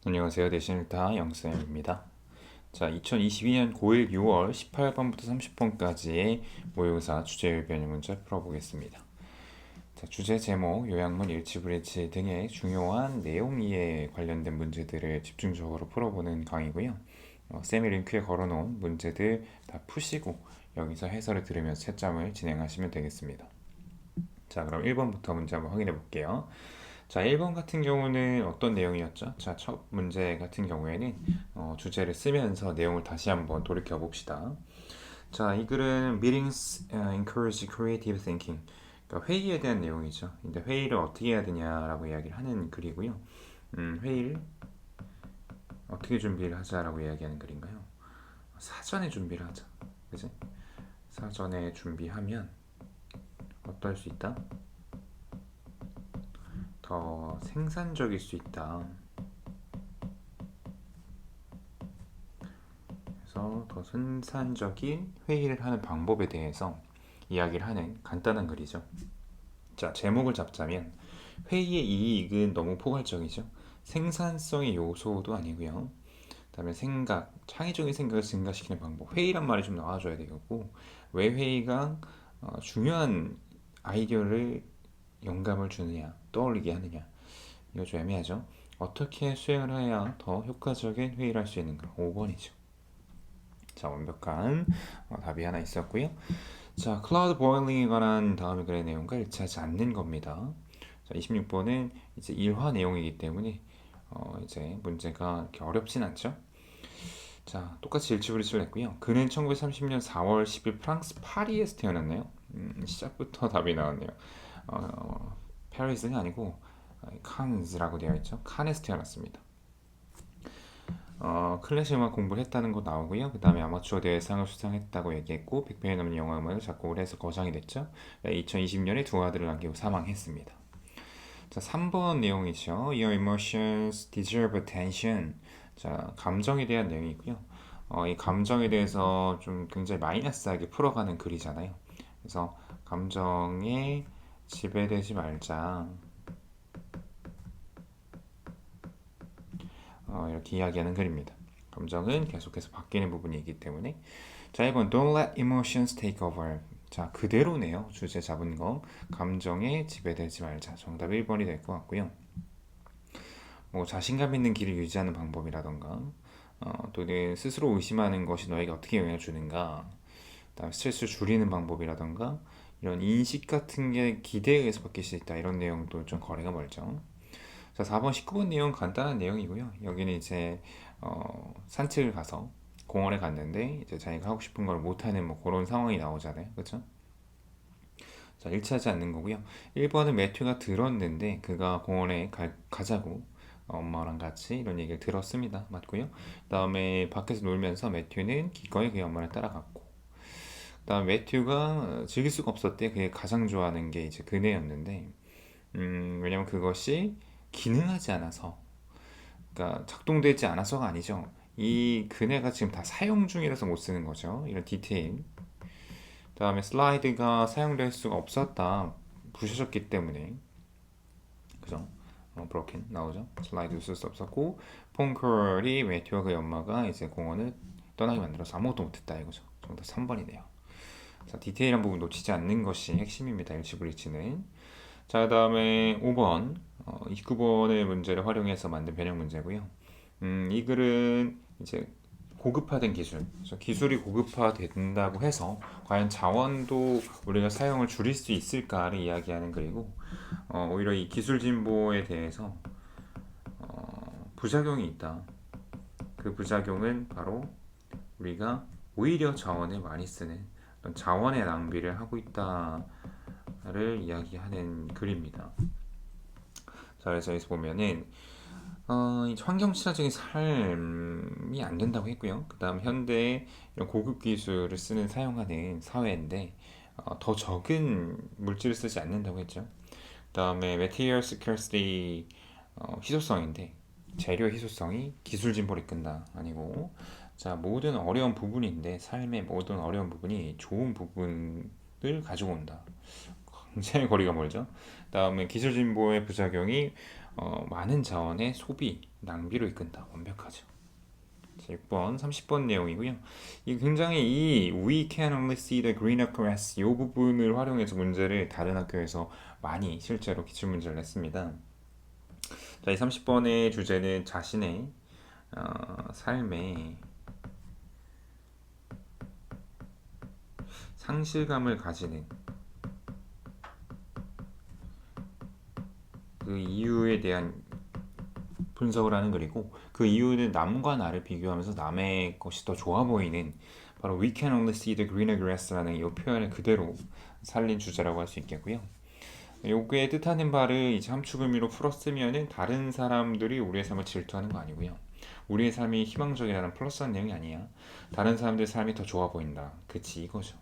안녕하세요. 대신일타 영쌤입니다. 자, 2022년 고1 6월 18번부터 30번까지의 모의고사 주제 변형 문제 풀어보겠습니다. 자, 주제 제목, 요약문, 일치불일치 등의 중요한 내용 이해에 관련된 문제들을 집중적으로 풀어보는 강의고요. 쌤이 링크에 걸어놓은 문제들 다 푸시고 여기서 해설을 들으면서 채점을 진행하시면 되겠습니다. 자, 그럼 1번부터 문제 한번 확인해 볼게요. 자, 1번 같은 경우는 어떤 내용이었죠? 자, 첫 문제 같은 경우에는 주제를 쓰면서 내용을 다시 한번 돌이켜 봅시다. 자, 이 글은 Meetings encourage creative thinking. 그러니까 회의에 대한 내용이죠. 근데 회의를 어떻게 해야 되냐라고 이야기를 하는 글이고요. 회의를 어떻게 준비를 하자라고 이야기하는 글인가요? 사전에 준비를 하자. 그지? 사전에 준비하면 어떨 수 있다? 더 생산적일 수 있다. 그래서 더 생산적인 회의를 하는 방법에 대해서 이야기를 하는 간단한 글이죠. 자, 제목을 잡자면 회의의 이익은 너무 포괄적이죠. 생산성의 요소도 아니고요. 그다음에 생각, 창의적인 생각을 증가시키는 방법. 회의란 말이 좀 나와줘야 되겠고 왜 회의가 중요한 아이디어를 영감을 주느냐, 떠올리게 하느냐. 이거 좀 애매하죠. 어떻게 수행을 해야 더 효과적인 회의를 할 수 있는가? 5번이죠. 자, 완벽한 답이 하나 있었고요. 자, 클라우드 보일링에 관한 다음의 글의 내용과 일치하지 않는 겁니다. 자, 26번은 이제 일화 내용이기 때문에 이제 문제가 이렇게 어렵진 않죠. 자, 똑같이 일치불일치를 했고요. 그는 1930년 4월 10일 프랑스 파리에서 태어났네요. 시작부터 답이 나왔네요. 파리스는 아니고 칸즈라고 되어 있죠. 칸에서 태어났습니다. 클래식 음악 공부를 했다는 거 나오고요. 그 다음에 아마추어 대회상을 수상했다고 얘기했고 100편이 넘는 영화 음악을 작곡을 해서 거장이 됐죠. 2020년에 두 아들을 남기고 사망했습니다. 자, 3번 내용이죠. Your emotions deserve attention. 자, 감정에 대한 내용이고요. 이 감정에 대해서 좀 굉장히 마이너스하게 풀어가는 글이잖아요. 그래서 감정에 지배되지 말자. 이렇게 이야기하는 글입니다. 감정은 계속해서 바뀌는 부분이 있기 때문에. 자, 1번 Don't let emotions take over. 자, 그대로네요. 주제 잡은 거. 감정에 지배되지 말자. 정답 1번이 될 것 같고요. 뭐 자신감 있는 길을 유지하는 방법이라던가 또는 스스로 의심하는 것이 너에게 어떻게 영향을 주는가, 그다음 스트레스를 줄이는 방법이라던가 이런 인식 같은 게 기대에 의해서 바뀔 수 있다, 이런 내용도 좀 거리가 멀죠. 자, 4번 19번 내용 간단한 내용이고요. 여기는 이제 산책을 가서 공원에 갔는데 이제 자기가 하고 싶은 걸 못하는 뭐 그런 상황이 나오잖아요. 그렇죠? 자, 일치하지 않는 거고요. 1번은 매튜가 들었는데 그가 공원에 가자고 엄마랑 같이 이런 얘기를 들었습니다. 맞고요. 그다음에 밖에서 놀면서 매튜는 기꺼이 그의 엄마를 따라갔고, 그다음 매튜가 즐길 수가 없었대. 그게 가장 좋아하는 게 이제 그네였는데, 왜냐면 그것이 기능하지 않아서, 그러니까 작동되지 않아서가 아니죠. 이 그네가 지금 다 사용 중이라서 못 쓰는 거죠. 이런 디테일. 그다음에 슬라이드가 사용될 수가 없었다. 부셔졌기 때문에. 그죠? 브로켄 나오죠. 슬라이드 쓸 수 없었고, 폰컬이 매튜와 그의 엄마가 이제 공원을 떠나게 만들어서 아무것도 못했다 이거죠. 정답 3번이네요. 자, 디테일한 부분 놓치지 않는 것이 핵심입니다. 일치불일치는. 자, 그다음에 5번, 29번의 문제를 활용해서 만든 변형 문제고요. 이 글은 이제 고급화된 기술, 그래서 기술이 고급화된다고 해서 과연 자원도 우리가 사용을 줄일 수 있을까를 이야기하는 글이고, 오히려 이 기술 진보에 대해서 부작용이 있다. 그 부작용은 바로 우리가 오히려 자원을 많이 쓰는 어떤 자원의 낭비를 하고 있다를 이야기하는 글입니다. 자, 그래서 여기서 보면은 환경 친화적인 삶이 안 된다고 했고요. 그 다음 현대의 이런 고급 기술을 사용하는 사회인데 더 적은 물질을 쓰지 않는다고 했죠. 그 다음에 material scarcity, 희소성인데 재료 희소성이 기술 진보를 이끈다 아니고, 자, 모든 어려운 부분인데 삶의 모든 어려운 부분이 좋은 부분을 가지고 온다. 굉장히 거리가 멀죠. 그 다음에 기술 진보의 부작용이 많은 자원의 소비, 낭비로 이끈다. 완벽하죠. 자, 6번, 30번 내용이고요. 이 굉장히 이 We can only see the greener grass 이 부분을 활용해서 문제를 다른 학교에서 많이 실제로 기출문제를 냈습니다. 자, 이 30번의 주제는 자신의 삶에 상실감을 가지는 그 이유에 대한 분석을 하는 글이고 그 이유는 남과 나를 비교하면서 남의 것이 더 좋아 보이는 바로 We can only see the greener grass라는 이 표현을 그대로 살린 주제라고 할 수 있겠고요. 요게 뜻하는 바를 이제 함축 의미로 풀었으면은 다른 사람들이 우리의 삶을 질투하는 거 아니고요. 우리의 삶이 희망적이라는 플러스한 내용이 아니야. 다른 사람들의 삶이 더 좋아 보인다. 그치 이거죠.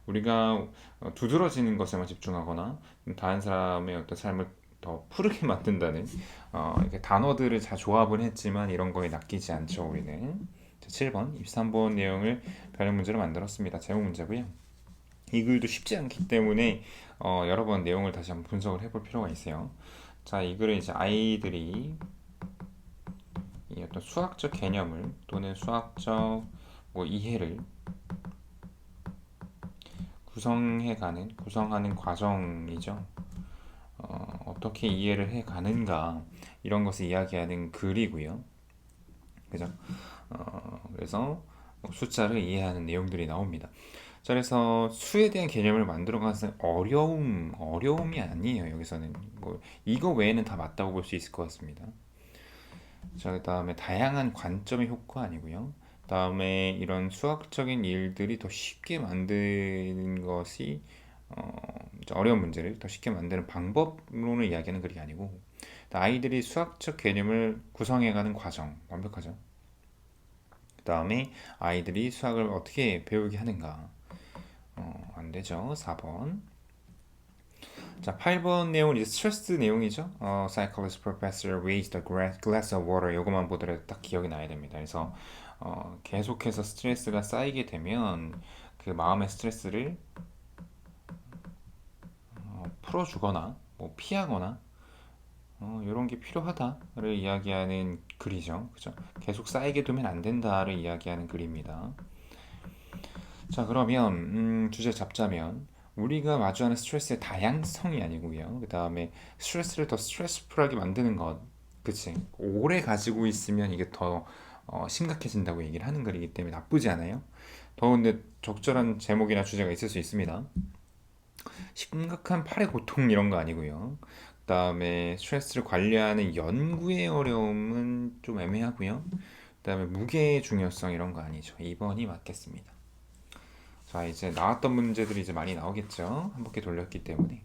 우리가 두드러지는 것에만 집중하거나 다른 사람의 어떤 삶을 더 푸르게 만든다는 이렇게 단어들을 다 조합은 했지만 이런 거에 낚이지 않죠 우리는. 자, 7번, 23번 내용을 변형 문제로 만들었습니다. 제목 문제고요. 이 글도 쉽지 않기 때문에 여러 번 내용을 다시 한번 분석을 해볼 필요가 있어요. 자, 이 글은 이제 아이들이 이 어떤 수학적 개념을 또는 수학적 뭐 이해를 구성하는 과정이죠. 어떻게 이해를 해 가는가 이런 것을 이야기하는 글이고요. 그죠? 그래서 숫자를 이해하는 내용들이 나옵니다. 자, 그래서 수에 대한 개념을 만들어가는 어려움이 아니에요. 여기서는 뭐 이거 외에는 다 맞다고 볼 수 있을 것 같습니다. 자, 그다음에 다양한 관점의 효과 아니고요. 그다음에 이런 수학적인 일들이 더 쉽게 만드는 것이 어려운 문제를 더 쉽게 만드는 방법론을 이야기하는 글이 아니고 아이들이 수학적 개념을 구성해가는 과정 완벽하죠. 그 다음에 아이들이 수학을 어떻게 배우게 하는가 안 되죠. 4번. 자, 8번 내용은 이제 스트레스 내용이죠. Psychologist professor raised the glass of water. 이것만 보더라도 딱 기억이 나야 됩니다. 그래서 계속해서 스트레스가 쌓이게 되면 그 마음의 스트레스를 풀어주거나 뭐 피하거나 이런 게 필요하다를 이야기하는 글이죠. 그죠? 계속 쌓이게 두면 안 된다를 이야기하는 글입니다. 자, 그러면 주제 잡자면 우리가 마주하는 스트레스의 다양성이 아니고요. 그 다음에 스트레스를 더 스트레스풀하게 만드는 것, 그치? 오래 가지고 있으면 이게 더 심각해진다고 얘기를 하는 글이기 때문에 나쁘지 않아요. 더 근데 적절한 제목이나 주제가 있을 수 있습니다. 심각한 팔의 고통 이런 거 아니고요. 그다음에 스트레스를 관리하는 연구의 어려움은 좀 애매하고요. 그다음에 무게의 중요성 이런 거 아니죠. 2번이 맞겠습니다. 자, 이제 나왔던 문제들이 이제 많이 나오겠죠. 한 바퀴 돌렸기 때문에.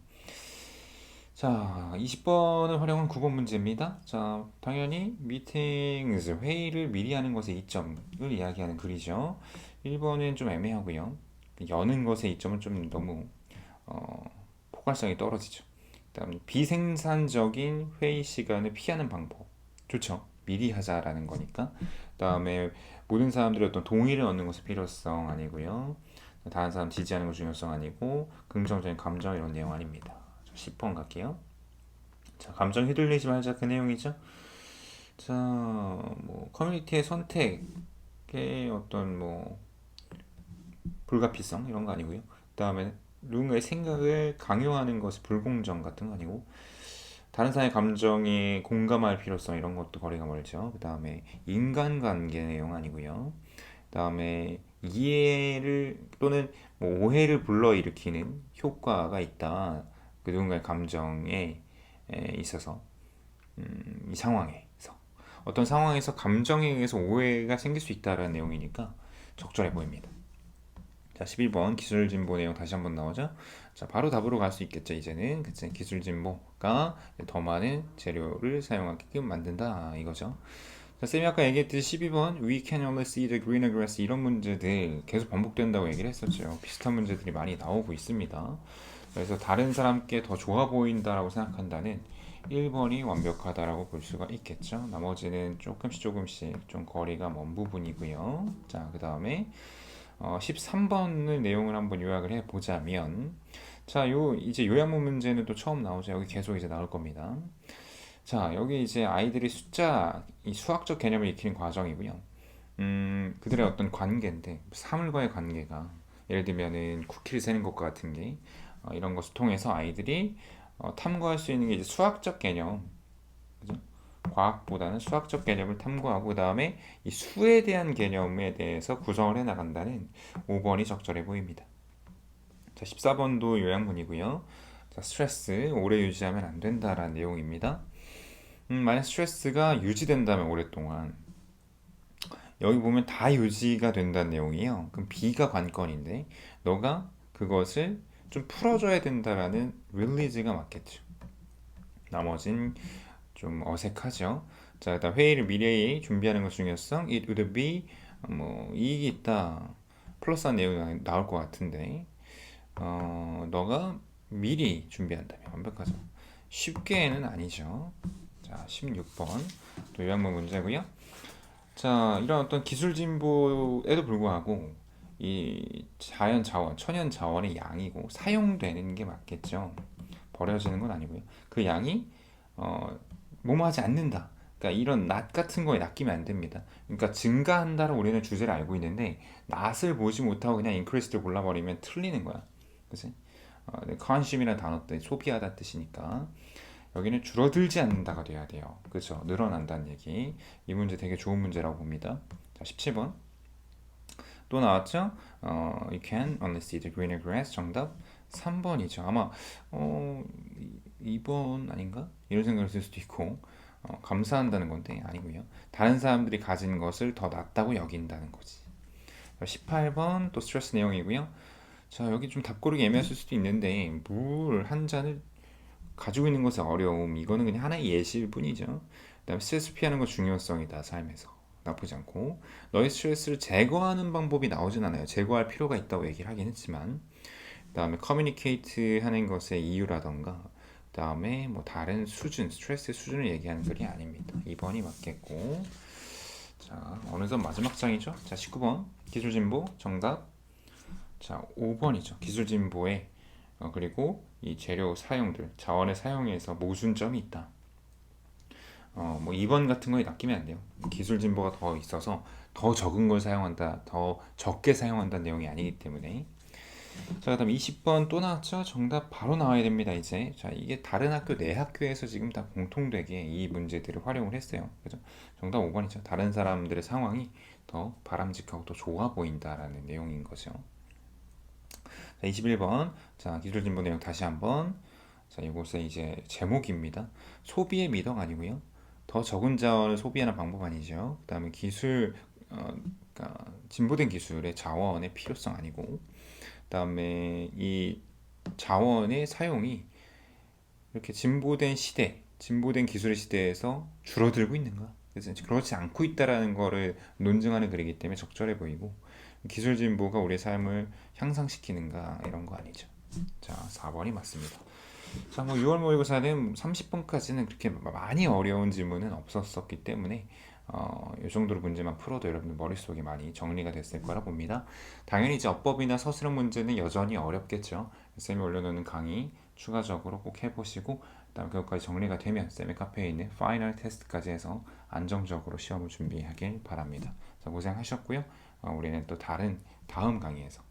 자, 20번을 활용한 9번 문제입니다. 자, 당연히 meetings, 회의를 미리 하는 것의 이점을 이야기하는 글이죠. 1번은 좀 애매하고요. 여는 것의 이점은 좀 너무 포괄성이 떨어지죠. 그다음 비생산적인 회의 시간을 피하는 방법. 좋죠. 미리 하자라는 거니까. 그다음에 모든 사람들의 어떤 동의를 얻는 것의 필요성 아니고요. 다른 사람 지지하는 것 중요성 아니고 긍정적인 감정 이런 내용 아닙니다. 10번 갈게요. 자, 감정 휘둘리지 말자 그 내용이죠. 자, 뭐 커뮤니티의 선택의 어떤 뭐 불가피성 이런 거 아니고요. 그다음에 누군가의 생각을 강요하는 것이 불공정 같은 거 아니고 다른 사람의 감정에 공감할 필요성 이런 것도 거리가 멀죠. 그 다음에 인간관계 내용 아니고요. 그 다음에 이해를 또는 뭐 오해를 불러일으키는 효과가 있다. 그 누군가의 감정에 있어서 이 상황에서 어떤 상황에서 감정에 의해서 오해가 생길 수 있다라는 내용이니까 적절해 보입니다. 자, 11번 기술 진보 내용 다시 한번 나오죠. 자, 바로 답으로 갈 수 있겠죠. 이제는 그치? 기술 진보가 더 많은 재료를 사용하게끔 만든다 이거죠. 자, 쌤이 아까 얘기했듯이 12번 We can only see the greener grass 이런 문제들 계속 반복된다고 얘기를 했었죠. 비슷한 문제들이 많이 나오고 있습니다. 그래서 다른 사람께 더 좋아 보인다라고 생각한다는 1번이 완벽하다라고 볼 수가 있겠죠. 나머지는 조금씩 좀 거리가 먼 부분이고요. 자, 그 다음에 13번의 내용을 한번 요약을 해 보자면 자, 이제 요약문 문제는 또 처음 나오죠. 여기 계속 이제 나올 겁니다. 자, 여기 이제 아이들이 숫자, 이 수학적 개념을 익히는 과정이고요. 그들의 어떤 관계인데, 사물과의 관계가, 예를 들면은 쿠키를 세는 것과 같은 게, 이런 것을 통해서 아이들이 탐구할 수 있는 게 이제 수학적 개념, 그죠? 과학보다는 수학적 개념을 탐구하고, 그 다음에 이 수에 대한 개념에 대해서 구성을 해 나간다는 5번이 적절해 보입니다. 자, 14번도 요약문이고요. 자, 스트레스, 오래 유지하면 안 된다라는 내용입니다. 만약 스트레스가 유지된다면 오랫동안 여기 보면 다 유지가 된다는 내용이에요. 그럼 B가 관건인데 너가 그것을 좀 풀어줘야 된다라는 release가 맞겠죠. 나머진 좀 어색하죠. 자, 일단 회의를 미래에 준비하는 것 중요성, it would be 뭐 이익이 있다 플러스한 내용이 나올 것 같은데 너가 미리 준비한다면 완벽하죠. 쉽게는 아니죠. 자, 16번 또 요약문 문제고요. 자, 이런 어떤 기술 진보에도 불구하고 이 자연 자원, 천연 자원의 양이고 사용되는 게 맞겠죠. 버려지는 건 아니고요. 그 양이 어, 뭐뭐하지 않는다. 그러니까 이런 낫 같은 거에 낚이면 안 됩니다. 그러니까 증가한다를 우리는 주제를 알고 있는데 낫을 보지 못하고 그냥 인크리스를 골라버리면 틀리는 거야. 그치? consume이라는 단어 때 소비하다 뜻이니까 여기는 줄어들지 않는다가 돼야 돼요. 그렇죠? 늘어난다는 얘기. 이 문제 되게 좋은 문제라고 봅니다. 자, 17번. 또 나왔죠? You can only see the greener grass. 정답 3번이죠. 아마 2번 아닌가? 이런 생각을 들 수도 있고 감사한다는 건데 아니고요. 다른 사람들이 가진 것을 더 낫다고 여긴다는 거지. 18번 또 스트레스 내용이고요. 자, 여기 좀 답고르기 애매했을 수도 있는데 물 한 잔을 가지고 있는 것의 어려움 이거는 그냥 하나의 예시일 뿐이죠. 그다음에 스트레스 피하는 것 중요성이다 삶에서 나쁘지 않고 너의 스트레스를 제거하는 방법이 나오진 않아요. 제거할 필요가 있다고 얘기를 하긴 했지만 그다음에 커뮤니케이트 하는 것의 이유라던가 그다음에 뭐 다른 수준 스트레스의 수준을 얘기하는 글이 아닙니다. 2번이 맞겠고 자 어느덧 마지막 장이죠. 자 19번 기술진보 정답 자 5번이죠. 기술진보의 그리고 이 재료 사용들, 자원의 사용에서 모순점이 있다. 뭐 2번 같은 거에 낚이면 안 돼요. 기술 진보가 더 있어서 더 적은 걸 사용한다, 더 적게 사용한다는 내용이 아니기 때문에. 자, 그다음 20번 또 나왔죠? 정답 바로 나와야 됩니다, 이제. 자, 이게 다른 학교, 내 학교에서 지금 다 공통되게 이 문제들을 활용을 했어요. 그죠? 정답 5번이죠. 다른 사람들의 상황이 더 바람직하고 더 좋아 보인다라는 내용인 거죠. 자, 21번. 자, 기술 진보 내용 다시 한번. 자, 이곳에 이제 제목입니다. 소비의 미덕 아니고요. 더 적은 자원을 소비하는 방법 아니죠. 그다음에 기술, 그러니까 진보된 기술의 자원의 필요성 아니고, 그다음에 이 자원의 사용이 이렇게 진보된 시대, 진보된 기술의 시대에서 줄어들고 있는가? 그래서 그렇지 않고 있다라는 거를 논증하는 글이기 때문에 적절해 보이고 기술 진보가 우리의 삶을 향상시키는가 이런 거 아니죠. 자, 4번이 맞습니다. 자, 뭐 6월 모의고사는 30번까지는 그렇게 많이 어려운 질문은 없었었기 때문에 이 정도로 문제만 풀어도 여러분들 머릿속에 많이 정리가 됐을 거라 봅니다. 당연히 이제 어법이나 서술형 문제는 여전히 어렵겠죠. 쌤이 올려놓는 강의 추가적으로 꼭 해보시고 그다음에 그것까지 정리가 되면 쌤의 카페에 있는 파이널 테스트까지 해서 안정적으로 시험을 준비하길 바랍니다. 자, 고생하셨고요. 우리는 또 다른 다음 강의에서